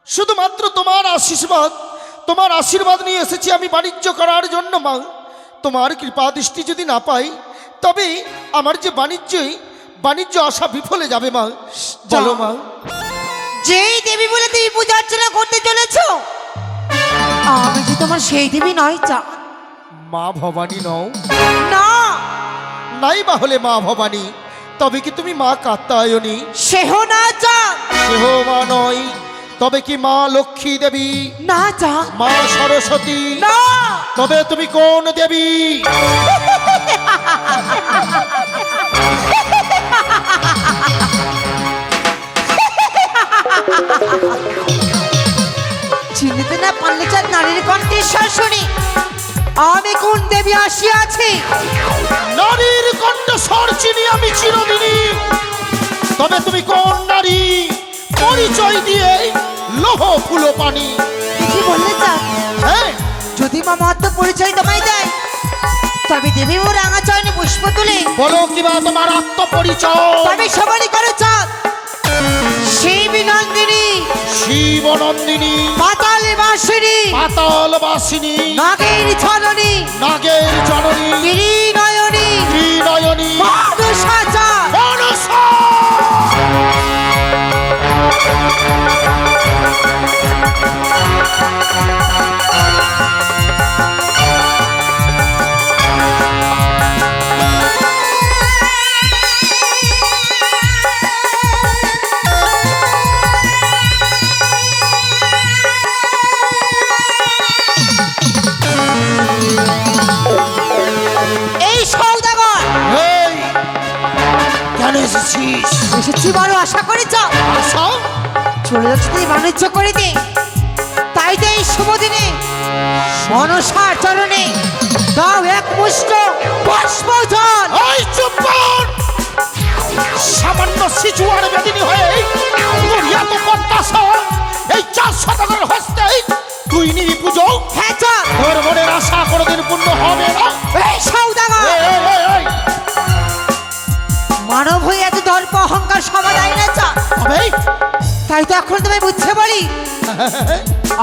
শুধুমাত্র তোমার আশীর্বাদ নিয়ে এসেছি আমি বাণিজ্য করার জন্য মা। তোমার কৃপা দৃষ্টি যদি না পাই তবে আমার যে বাণিজ্য আশা বিফলে যাবে মা। চলো মা। যেই দেবী বলে তুমি পূজা অর্চনা করতে চলেছো, আমি যে তোমার সেই দেবী নয় চাঁদ। মা ভবানী নও? না। নাই বা হলে মা ভবানী, তবে কি তুমি মা কাত্যায়নী? সেহ না চাঁদ। সেহ মা নয়, তবে কি মা লক্ষ্মী দেবী? না চাঁদ। মা সরস্বতী? না। তবে তুমি কোন দেবী? চিনতে না পারলে চাঁদ নারীর কণ্ঠেশ্বর শুনি আমি কোন দেবী আসিয়াছি। নারীর কণ্ঠস্বর চিনি আমি চিরদিনই, তবে তুমি কোন নারী? পরিচয় দিয়ে লোহ ফুলো পানি। কি বললে চাঁদ? হ্যাঁ, যদি মা মহত্ব পরিচয় তোমায় দেয় তবে দেবী ও রাঙা চয়নে পুষ্প তুলে বলো কিবা তোমার আত্মপরিচয়। তবে সবারই করো চাঁদ। শিবনন্দিনী, শিবনন্দিনী, পাতাল বাসিনী, নাগের জননী, ত্রিনয়নী, মনসা চাঁদ। মনসা। এসেছি বড় আশা করে যাও। চলে যাচ্ছে তুই বাণিজ্য করে দে, তাই তো এই শুভ দিনে মনসার চরণে দাও এক মুষ্ট পুষ্প জল। সামান্য শিশু আর বেদিনী হয়ে এত প্রত্যাশা এই 400 টাকার হস্তে তুই নিবি পুজো? হ্যাঁ চল। তোর মনের আশা কোনোদিন পূর্ণ হবে না। এই সৌদাগর, মানব হয়ে এত দর্প অহংকার সমাদায় না চা। তাই তো এখন তুমি বুঝতে পারি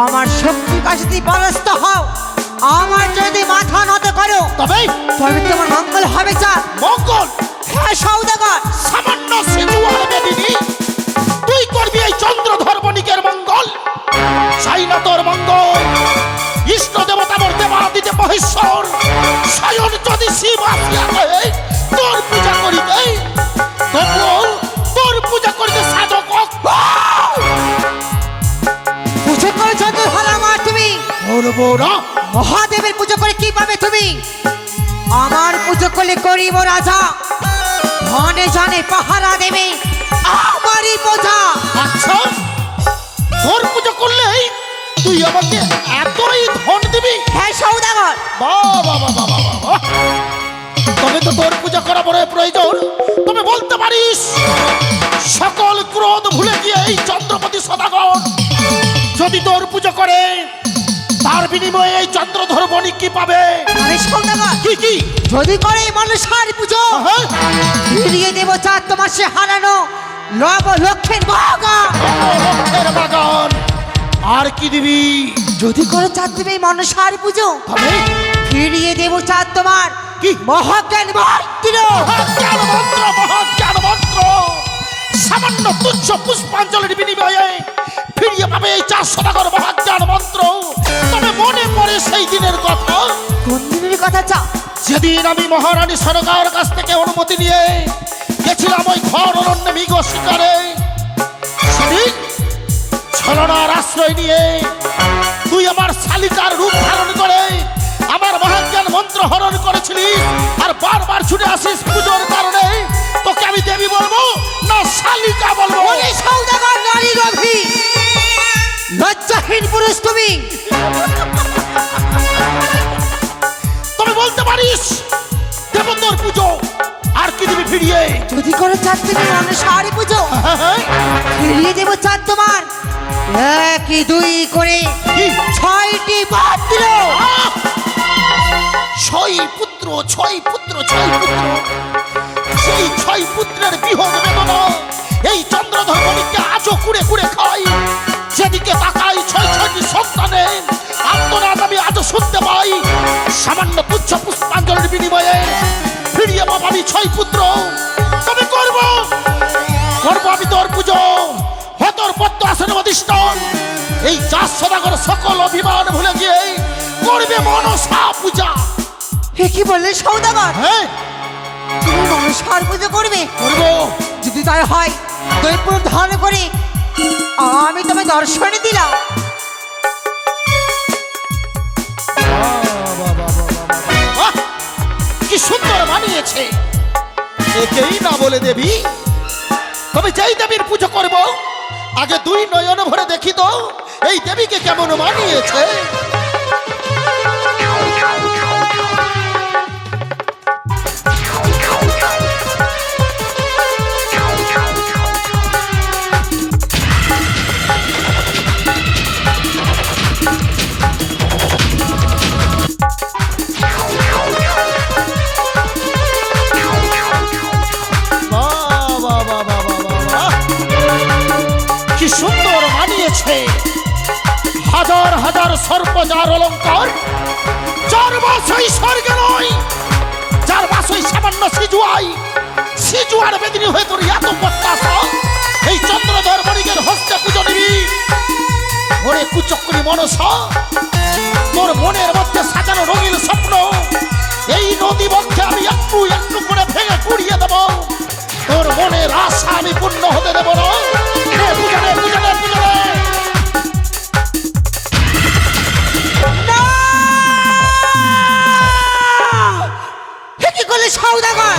আমার শক্তির কাছে তুমি পরাস্ত হও, আমার যদি মাথা নত করো তবে তোমার মঙ্গল হবে চা। মঙ্গল? হ্যাঁ সৌদাগর। সামান্য শিশু আর বেদিনী তুই করবি এই চন্দ্রধর বণিকের মঙ্গল? চাই না তোর মঙ্গল। ইষ্ট দেবতা মোর দেবাদিদেব মহেশ্বর স্বয়ং যদি শিব আসিয়া কহে তোর পূজা করিবে, তবুও তোর পূজা করিতে সাধক পুজো করে যত ভালো আমার তুমি করবো না। মহাদেবের পুজো করে কি পাবে তুমি? আমার পুজো করলে করিব রাজা, ধনে জানে পাহারা দেবে আমারই বোঝা। আচ্ছা, তোর পুজো করলেই তুই আমাকে এতই ধন দিবি? হ্যাঁ সৌদাগর। বাবা বাবা বাবা, তবে তো তোর পূজা করা বড় প্রয়োজন। তবে বলতে পারিস সকল ক্রোধ ভুলে গিয়ে এই চন্দ্রপতি সদাগর যদি তোর পুজো করে তার বিনিময়ে এই চন্দ্রধর বণিক কি পাবে? আরে সৌদাগর, কি যদি করে মানুষের পুজো ফিরিয়ে দেব চাঁদ তোমার সে হারানো লব লক্ষের বাগান। বাগান আর কি দিবি? যদি করে চাঁদ দেবে মানুষের পুজো ফিরিয়ে দেব চাঁদ তোমার কি মহাজ্ঞান মন্ত্র। মহাজ্ঞান মন্ত্র সামান্য তুচ্ছ পুষ্পাঞ্জলির বিনিময়ে ফিরিয়ে পাবে এই 400 টাকার মহাজ্ঞান মন্ত্র। তবে মনে পড়ে সেই দিনের কথা। কোন দিনের কথা চা? যেদিন আমি মহারানী সরকার কাছ থেকে অনুমতি নিয়ে গেছিলাম ওই ঘর অরণ্যে মৃগ শিকারে। সেদিন ছলনার আশ্রয় নিয়ে তুই আমার শালিকার রূপ ধারণ করে আমার মহাজ্ঞান মন্ত্র হরণ করেছিলিস, আর বারবার ছুটে আসিস পুজোর কারণে। তোকে আমি দেবী বলবো না শালিকা বলবো? ওই সৌদাগর নারী লোভী লজ্জাহীন পুরুষ তুমি। তবে বলতে পারিস দেব তোর পুজো আর কি দিবি ফিরিয়ে? যদি করে চাঁদ তুমি মানুষের পুজো ফিরিয়ে দেব চাঁদ তোমার একই দুই করে 6টি পাত্র। 6 পুত্র 6 পুত্র 6 পুত্র, সেই 6 পুত্রের বিহগ বেদনা এই চন্দ্রধর বণিককে আজও কুড়ে কুড়ে খাই। যেদিকে তাক শুনতে পাই সামান্য তুচ্ছ পুষ্পাঞ্জলির বিনিময়ে ফিরিয়ে পাবি 6 পুত্র, তবে করব আমি তোর পুজো। হতর পত্র আসনে অধিষ্ঠান এই 4 সদাগর সকল অভিমান ভুলে গিয়ে করবে মনসা পূজা। হে কি বললে সৌদাগর? হ্যাঁ তুমি মনসার পুজো করবে? করব। যদি তাই হয় দৈপুর ধারণ করে আমি তোমায় দর্শনে দিলাম। আহ, কি সুন্দর মানিয়েছে। একেই না বলে দেবী, তবে যেই দেবীর পুজো করব আগে 2 নয়ন ভরে দেখি তো এই দেবীকে কেমন মানিয়েছে। কি সুন্দর মানিয়েছে। হাজার হাজার সর্বজার অলঙ্কার, যার বাসই স্বর্গে নয়, যার বাসই সামান্য সিজুয়ার বেদিনী হয়ে তোর এত প্রত্যাশা এই চন্দ্রধর বণিকের হস্তে পুজো নিবি। ওরে কুচক্রি মনসা, তোর মনের মধ্যে সাজানো রঙিন স্বপ্ন এই নদী বক্ষে আমি একটু একটু করে ভেঙে কুড়িয়ে দেব। তোর মনের আশা আমি পূর্ণ হতে দেব না। পূজা নে, পূজা নে, পূজা নে। হে কি করলে সৌদাগর?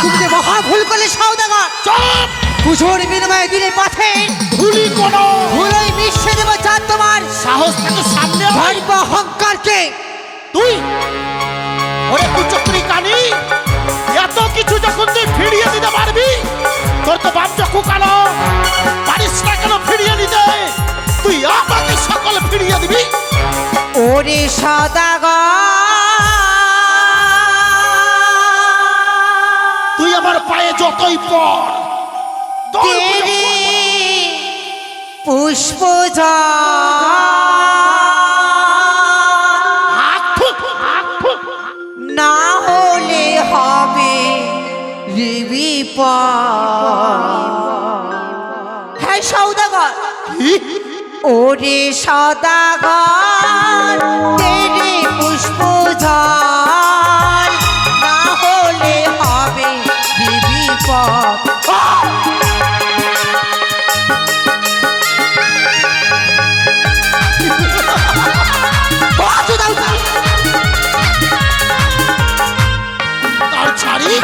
তুমি যে মহা ভুল করলে সৌদাগর। চুপ! পুজোর বিনিময়ে দিলে পথে ভুলি কোনো ভুলোই মিশে দেব চাঁদ তোমার সাহস থেকে সামনে আয়। ধর্ম অহংকারকে। তুই ওরে কুচক্রি কানি, এত কিছু যখন তুই ফিরিয়ে দিতে পারবি, তোর তো বাপ চক্ষু কালো, পারিস না কেন ফিরিয়ে নিতে? তুই আমাকে সকল ফিরিয়ে দিবি। ওরে সদাগর, তুই আমার পায়ে যতই পড়, তোর পুজো তেরি করব। পুষ্প না হলে হবে হ্যাঁ সৌদাগর। ওরে সদাগর, তেরে পুষ্প না হলে হবে বিপদ। তার ছাড়ি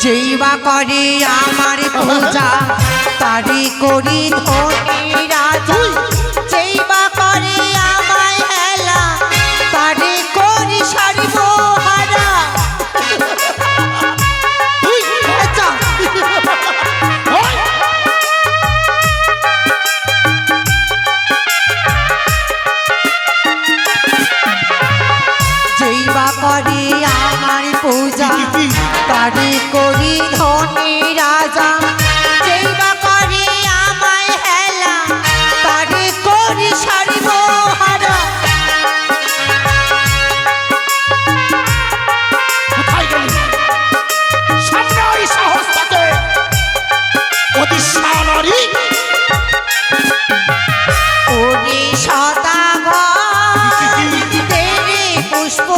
যেই বা করে আমার পূজা তারি করি ধনী রাজা। যেই বা করে আমায় হেলা তারি করি সর্বহারা। তুই আচ্ছা, ওই! যেই বা করে আমার পূজা তারি করি ধনী রাজা। যেই বা করে আমায় হেলা তারি করি সর্বহারা। কোথায় গেলি? সামনে ওই সাহস থাকে অদিশা নারী। ওরে সদাগর, তেরে পুষ্প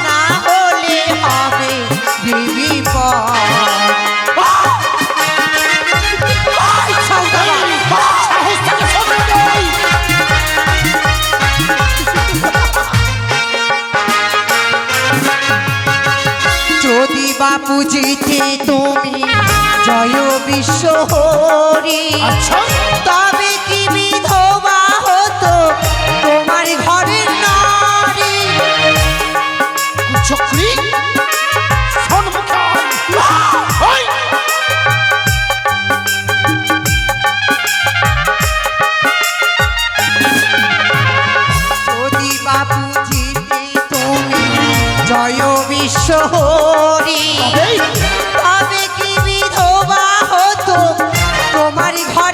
না হলে হবে বিপদ। সৌদাগর, সাহস থাকে সামনে নেই। যদি বাপু জিতে তুমি জয় বিশ্ব হরি, আচ্ছা তবে কি বিধবা হতো তোমার ঘরের নারী। কুচক্রি সম্মুখে আয়। ওই! যদি বাপু জিতে তুমি জয় বিশ্ব হরি, এই! তবে কি বিধবা হতো তোমার ঘর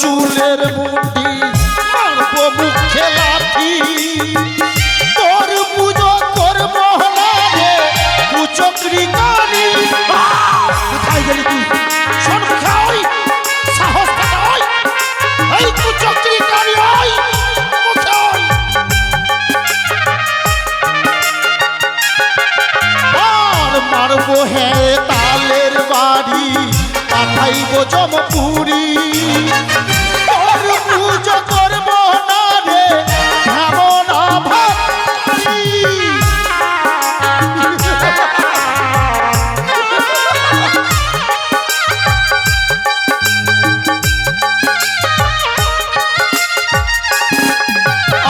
চুলের মুঠি মারবো মুখে লাঠি তোর পুজো করবো না রে কুচক্রি কানি কোথায় গেলি তুই সম্মুখে ওই সাহস থাকে ওই এই কুচক্রি কানি ওই মুখে ওই আর মারবো হ্যাঁ তালের বাড়ি পাঠাইবো জমপুরি তোর পুজো করবো না রে এমন ভাবি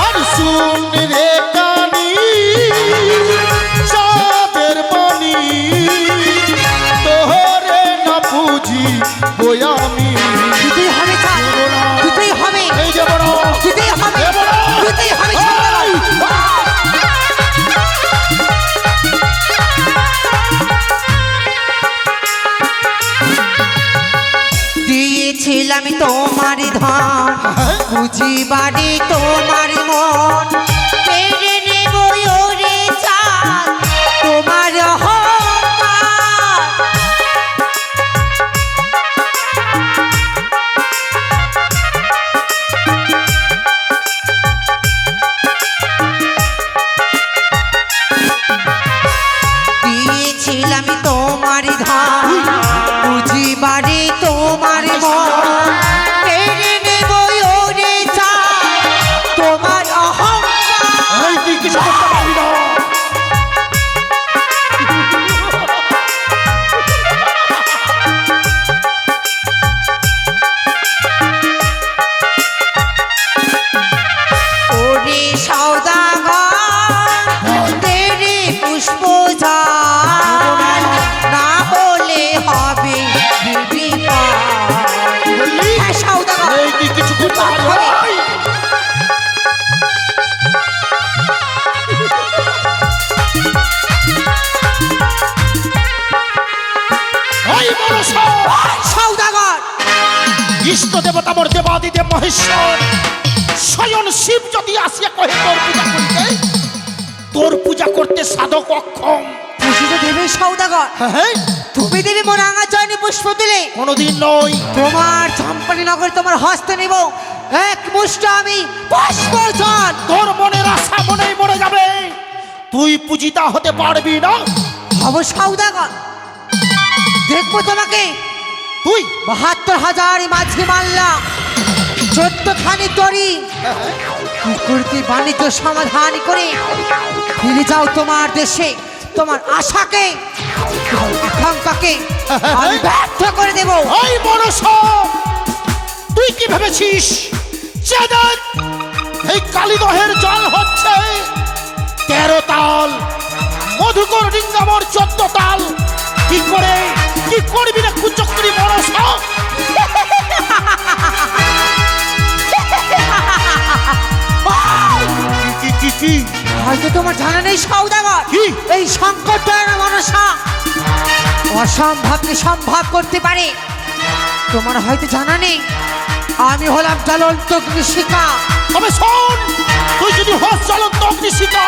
আর শুন রে কানি চাঁদের মনি তোহরে না বুঝি বই আমি দিতেই হবে চাঁদ, দিতেই হবে, এই যে বড় দিতেই হবে, এ বড় দিতেই হবে সৌদাগর। দিয়েছিলাম তোমার ধন বুঝি বাড়ি তোমার মন কেড়ে নেব ওরে চাঁদ তোমার অহংকার। দিয়েছিলাম তোমার ধন বুঝি বাড়ি তোমার মন কেড়ে নেব ওরে চাঁদ তোমার অহংকার। এই তুই কিছু করতে পারবি না ওরে সওদাগর তেরে পুষ্প জাল না হলে হবে বিপদ। বললি হ্যাঁ সওদাগর, এই তুই কিছু করতে পারবি না এই বড় সওদাগর ইষ্ট দেবতা মোর দেবাদিদেব মহেশ্বর স্বয়ং শিব যদি আসিয়া কহে তোর পূজা করতে সাধক অক্ষম পুষিত দেবে সওদাগর, হ্যাঁ তুমি দেবে মোর রাঙা চয়নে পুষ্প দিলে কোনোদিন নয় তোমার চম্পানি নগরে তোমার হস্তে নেব এক মুষ্ট আমি পুষ্প জল। তোর মনের আশা মনেই মরে যাবে তুই পূজিতা হতে পারবি না হব সওদাগর, দেখবো তোমাকে তুই ৭২,০০০ মাঝি মাল্লা ১৪ খানি তরি করতে বাণিজ্য সমাধান করে ফিরে যাও তোমার দেশে। তোমার আশাকে তোমার আকাঙ্ক্ষাকে আমি ব্যর্থ করে দেব। ওই মনস তুই কি ভেবেছিস চেদন এই কালীদহের জল হচ্ছে ১৩ তাল মধুকর ডিঙ্গামর ১৪ তাল কি করে কি করবি না কুচক্রি মনস কি হয়তো তোমার জানা নেই সওদাগর, কি? এই সংকটটা মনসা অসম্ভবকে সম্ভব করতে পারে। তোমার হয়তো জানা নেই আমি হলাম জ্বলন্ত অগ্নিশিখা। তবে শোন তুই যদি হোস জ্বলন্ত অগ্নিশিখা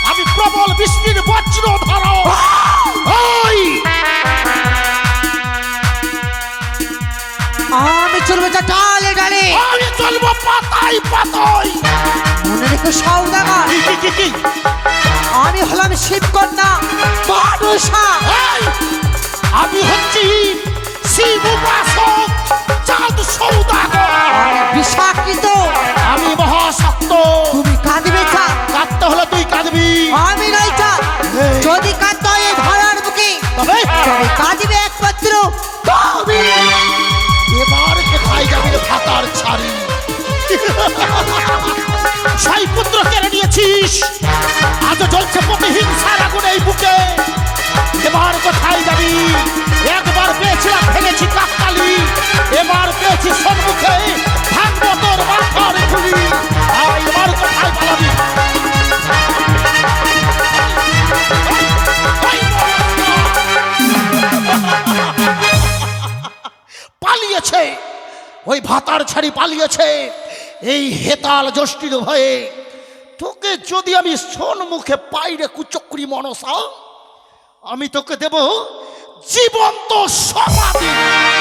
আমি প্রবল বৃষ্টির বজ্র ধরো ওই আমি চলবো যা ডালে ডালে, আমি চলবো পাতায় পাতায় মনে রেখো সওদাগর কি আমি হলাম শিবকন্যা মনসা। এই, আমি হচ্ছি শিব উপাসক চাঁদ সৌদাগর আমি বিষাকৃত, আমি মহাশক্ত তুমি কাঁদবে চাঁদ, কাঁদতে হলে তুই কাঁদবি আমি নই চাঁদ। এই। যদি কাঁদতে হয় এই ধরার বুকে তবে তবে কাঁদবে একমাত্র তুমি। এবার কোথায় যাবি রে ফাতার ছাড়ি সাই পুত্র কেড়ে নিয়েছিস আজ জ্বলছে প্রতিহিংসার আগুন এই বুকে এবার কোথায় যাবি একবার পেয়েছিলাম ভেঙেছি কাকতালি এবার পেয়েছি সম্মুখে ভাঙবো তোর মাথার খুলি এবার কোথায় পালাবি পালিয়েছে ওই ভাতার ছাড়ি পালিয়েছে এই হেতাল যষ্টির ভয়ে। তোকে যদি আমি সম্মুখে পাই রে কুচক্রি মনসা, আমি তোকে দেব জীবন্ত সমাধি।